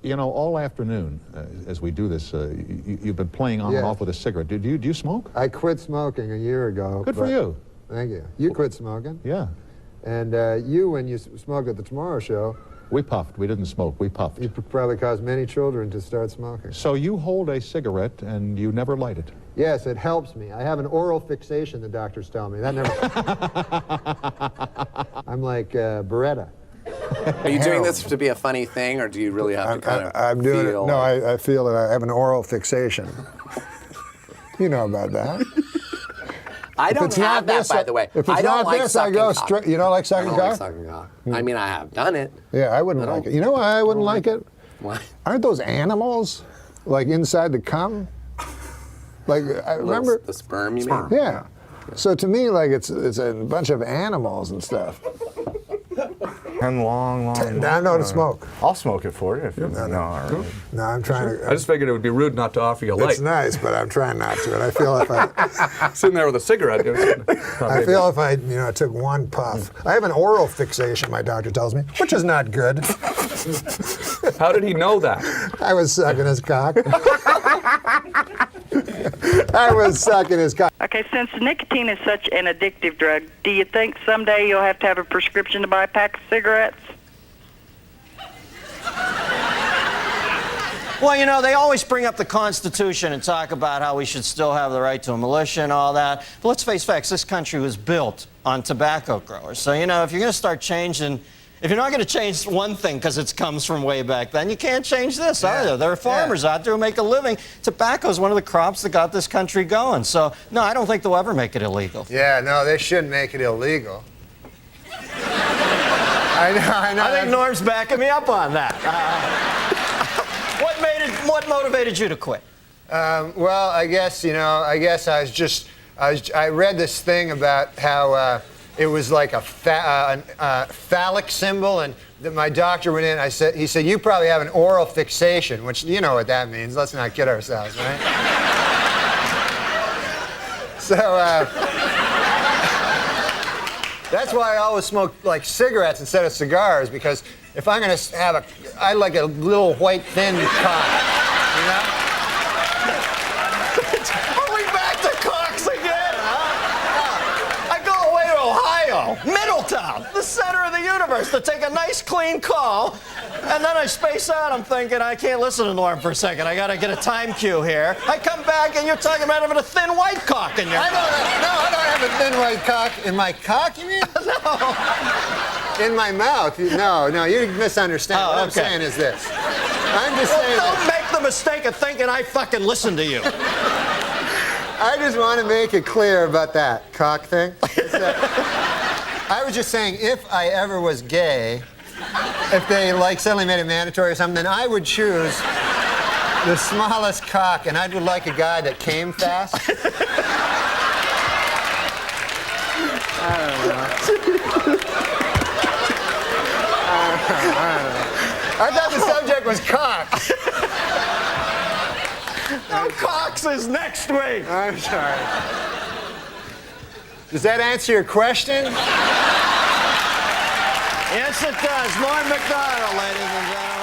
You know, all afternoon, as we do this, you've been playing on and off with a cigarette. Do you smoke? I quit smoking a year ago. Good for you. Thank you. You quit smoking. Yeah. And you, when you smoked at the Tomorrow Show... We puffed. We didn't smoke. We puffed. You probably caused many children to start smoking. So you hold a cigarette and you never light it? Yes, it helps me. I have an oral fixation, the doctors tell me. That never... I'm like Beretta. Are you doing this to be a funny thing, or do you really have to kind of I'm doing feel it. No, I feel that I have an oral fixation. You know about that. I don't have that, by the way. If it's I don't not like this, I go straight. You don't like sucking cock? I don't like sucking cock. I mean, I have done it. Yeah, I wouldn't like it. You know why I wouldn't like it? Why? Aren't those animals, like, inside the cum? Like, I remember... The sperm, you mean? Yeah. So to me, like, it's a bunch of animals and stuff. And long. I know to smoke. I'll smoke it for you if you... No, all right. No, I'm trying to... I just figured it would be rude not to offer you a light. It's nice, but I'm trying not to. And I feel if I... Sitting there with a cigarette. I feel if I, took one puff. I have an oral fixation, my doctor tells me, which is not good. How did he know that? I was sucking his cock. I was sucking his cock. Okay, since nicotine is such an addictive drug, do you think someday you'll have to have a prescription to buy a pack of cigarettes? Well, they always bring up the Constitution and talk about how we should still have the right to a militia and all that. But let's face facts, this country was built on tobacco growers. So, if you're going to start changing... If you're not going to change one thing because it comes from way back then, you can't change this either. There are farmers out there who make a living. Tobacco is one of the crops that got this country going. So, no, I don't think they'll ever make it illegal. Yeah, no, they shouldn't make it illegal. I know. I think Norm's backing me up on that. What motivated you to quit? Well, I guess I read this thing about how it was like a phallic symbol, and my doctor went in. He said, you probably have an oral fixation, which you know what that means. Let's not kid ourselves, right? So that's why I always smoke like cigarettes instead of cigars, because if I'm gonna have I like a little white thin cock, Are we back to cocks again, huh? I go away to Ohio, Middletown, the center of the universe, to take a nice clean call, and then I space out. I'm thinking, I can't listen to Norm for a second. I gotta get a time cue here. I come back and you're talking about having a thin white cock in your I don't have a thin white cock. In my cock, you mean? No. In my mouth. No, you misunderstand. What I'm saying is this. I'm just saying don't make the mistake of thinking I fucking listen to you. I just want to make it clear about that cock thing. I was just saying, if I ever was gay, if they suddenly made it mandatory or something, then I would choose the smallest cock, and I would like a guy that came fast. I don't know. I thought the subject was cock. No, cocks is next week. I'm sorry. Does that answer your question? Yes, it does. Norm Macdonald, ladies and gentlemen.